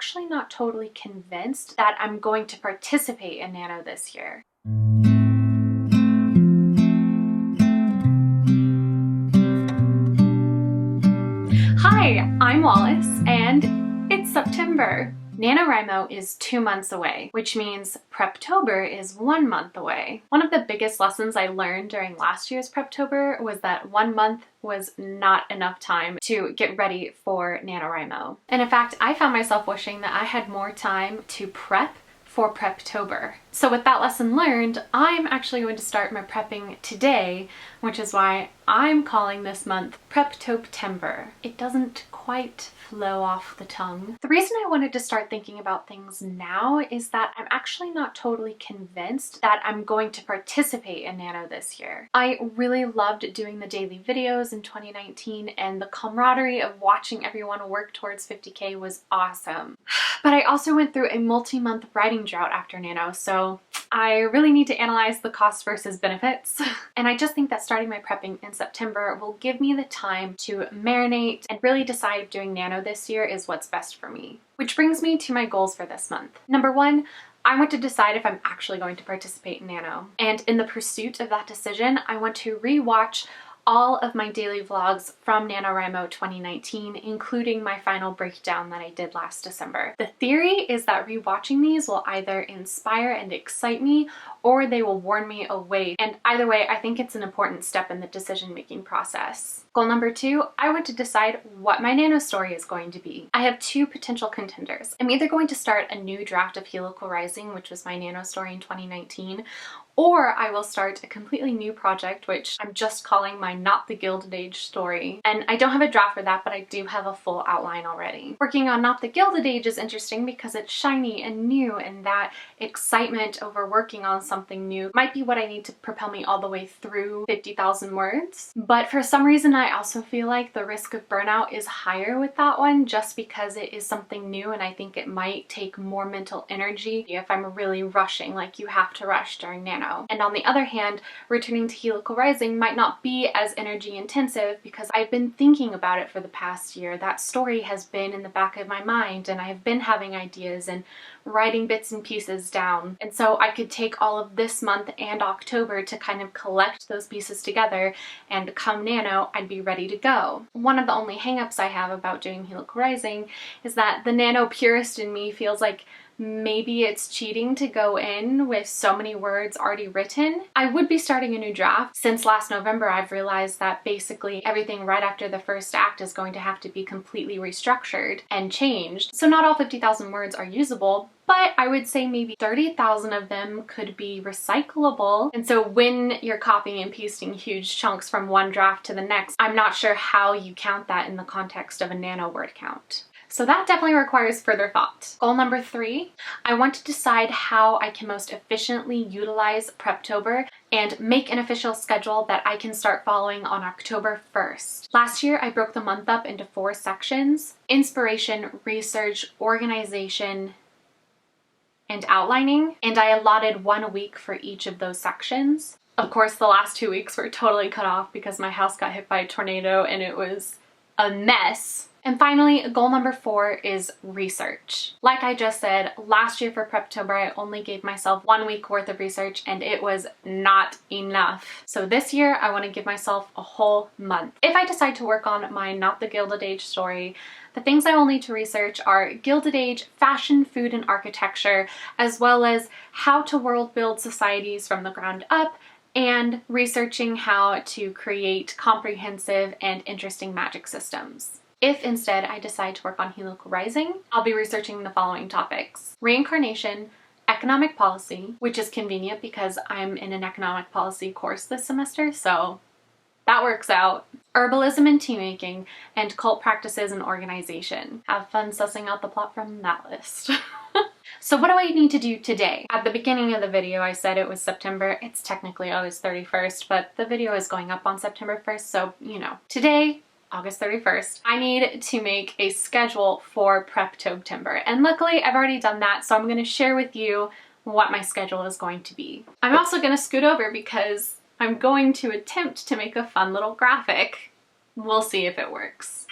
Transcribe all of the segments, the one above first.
actually not totally convinced that I'm going to participate in Nano this year. Hi, I'm Wallace, and it's September. NaNoWriMo is 2 months away, which means Preptober is 1 month away. One of the biggest lessons I learned during last year's Preptober was that 1 month was not enough time to get ready for NaNoWriMo. And in fact, I found myself wishing that I had more time to prep for Preptober. So with that lesson learned, I'm actually going to start my prepping today, which is why I'm calling this month Preptobtember. It doesn't quite flow off the tongue. The reason I wanted to start thinking about things now is that I'm actually not totally convinced that I'm going to participate in Nano this year. I really loved doing the daily videos in 2019, and the camaraderie of watching everyone work towards 50K was awesome. But I also went through a multi-month writing drought after Nano, so I really need to analyze the cost versus benefits. And I just think that starting my prepping in September will give me the time to marinate and really decide if doing Nano this year is what's best for me. Which brings me to my goals for this month. Number one, I want to decide if I'm actually going to participate in Nano. And in the pursuit of that decision, I want to rewatch all of my daily vlogs from NaNoWriMo 2019, including my final breakdown that I did last December. The theory is that rewatching these will either inspire and excite me, or they will warn me away. And either way, I think it's an important step in the decision-making process. Goal number two, I want to decide what my Nano story is going to be. I have two potential contenders. I'm either going to start a new draft of Helical Rising, which was my Nano story in 2019, or I will start a completely new project, which I'm just calling my Not the Gilded Age story. And I don't have a draft for that, but I do have a full outline already. Working on Not the Gilded Age is interesting because it's shiny and new, and that excitement over working on something new might be what I need to propel me all the way through 50,000 words. But for some reason, I also feel like the risk of burnout is higher with that one, just because it is something new, and I think it might take more mental energy if I'm really rushing, like you have to rush during Nano. And on the other hand, returning to Helical Rising might not be as energy intensive because I've been thinking about it for the past year. That story has been in the back of my mind, and I've been having ideas and writing bits and pieces down. And so I could take all of this month and October to kind of collect those pieces together, and come Nano, I'd be ready to go. One of the only hangups I have about doing Helical Rising is that the Nano purist in me feels like maybe it's cheating to go in with so many words already written. I would be starting a new draft. Since last November, I've realized that basically everything right after the first act is going to have to be completely restructured and changed. So not all 50,000 words are usable, but I would say maybe 30,000 of them could be recyclable. And so when you're copying and pasting huge chunks from one draft to the next, I'm not sure how you count that in the context of a Nano word count. So that definitely requires further thought. Goal number three, I want to decide how I can most efficiently utilize Preptober and make an official schedule that I can start following on October 1st. Last year, I broke the month up into 4 sections: inspiration, research, organization, and outlining, and I allotted 1 week for each of those sections. Of course, the last 2 weeks were totally cut off because my house got hit by a tornado and it was a mess. And finally, goal number 4 is research. Like I just said, last year for Preptober, I only gave myself 1 week worth of research, and it was not enough. So this year, I want to give myself a whole month. If I decide to work on my Not the Gilded Age story, the things I will need to research are Gilded Age, fashion, food, and architecture, as well as how to world build societies from the ground up, and researching how to create comprehensive and interesting magic systems. If instead I decide to work on Helical Rising, I'll be researching the following topics: reincarnation, economic policy, which is convenient because I'm in an economic policy course this semester, so that works out, herbalism and tea making, and cult practices and organization. Have fun sussing out the plot from that list. So what do I need to do today? At the beginning of the video, I said it was September. It's technically August 31st, but the video is going up on September 1st, so you know. Today, August 31st, I need to make a schedule for Preptobtember. And luckily I've already done that, so I'm going to share with you what my schedule is going to be. I'm also going to scoot over because I'm going to attempt to make a fun little graphic. We'll see if it works.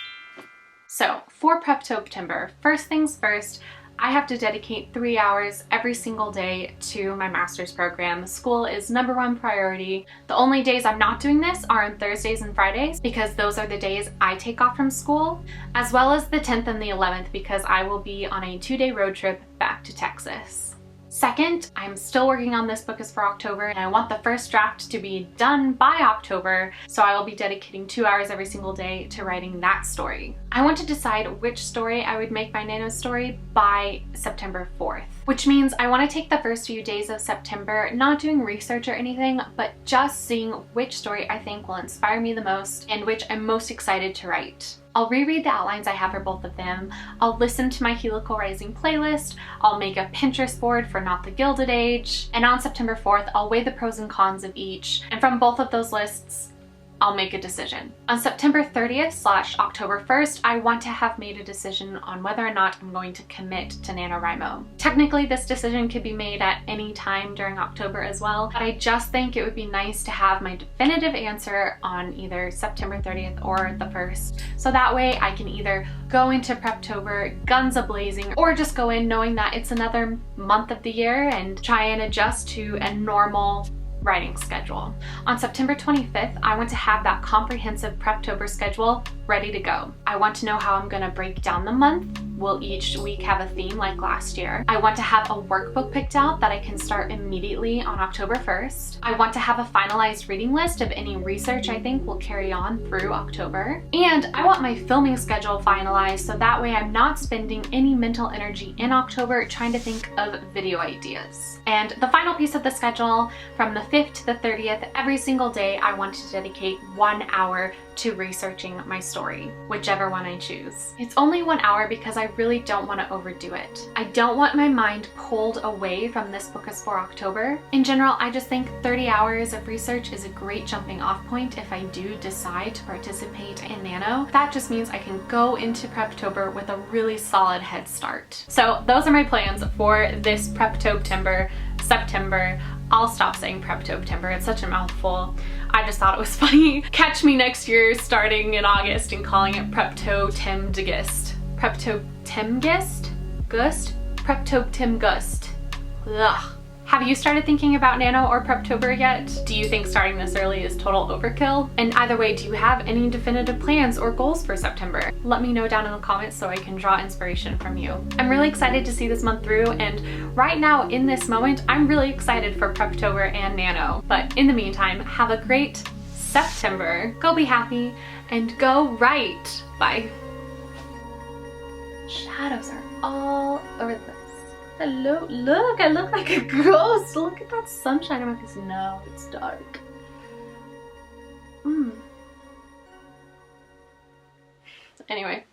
So for Preptobtember, first things first, I have to dedicate 3 hours every single day to my master's program. School is #1 priority. The only days I'm not doing this are on Thursdays and Fridays because those are the days I take off from school, as well as the 10th and the 11th because I will be on a 2-day road trip back to Texas. Second, I'm still working on this book is for October and I want the first draft to be done by October, so I will be dedicating 2 hours every single day to writing that story. I want to decide which story I would make my Nano story by September 4th, which means I want to take the first few days of September not doing research or anything, but just seeing which story I think will inspire me the most and which I'm most excited to write. I'll reread the outlines I have for both of them, I'll listen to my Helical Rising playlist, I'll make a Pinterest board for Not the Gilded Age, and on September 4th I'll weigh the pros and cons of each, and from both of those lists, I'll make a decision. On September 30th/October 1st, I want to have made a decision on whether or not I'm going to commit to NaNoWriMo. Technically, this decision could be made at any time during October as well, but I just think it would be nice to have my definitive answer on either September 30th or the 1st, so that way I can either go into Preptober guns a-blazing or just go in knowing that it's another month of the year and try and adjust to a normal writing schedule. On September 25th, I want to have that comprehensive Preptober schedule ready to go. I want to know how I'm going to break down the month. Will each week have a theme like last year? I want to have a workbook picked out that I can start immediately on October 1st. I want to have a finalized reading list of any research I think will carry on through October. And I want my filming schedule finalized so that way I'm not spending any mental energy in October trying to think of video ideas. And the final piece of the schedule, from the 5th to the 30th, every single day I want to dedicate 1 hour to researching my story, whichever one I choose. It's only 1 hour because I really don't want to overdo it. I don't want my mind pulled away from this book is for October. In general, I just think 30 hours of research is a great jumping off point if I do decide to participate in Nano. That just means I can go into Preptober with a really solid head start. So those are my plans for this Preptobtember, September. I'll stop saying Preptobtember, it's such a mouthful. I just thought it was funny. Catch me next year starting in August and calling it Preptotemgist. Preptotemgist? Gust? Preptotemgust. Ugh. Have you started thinking about Nano or Preptober yet? Do you think starting this early is total overkill? And either way, do you have any definitive plans or goals for September? Let me know down in the comments so I can draw inspiration from you. I'm really excited to see this month through, and right now in this moment, I'm really excited for Preptober and Nano. But in the meantime, have a great September. Go be happy and go write. Bye. Shadows are all over the place. Hello, look, I look like a ghost. Look at that sunshine on my face. No, it's dark. Anyway.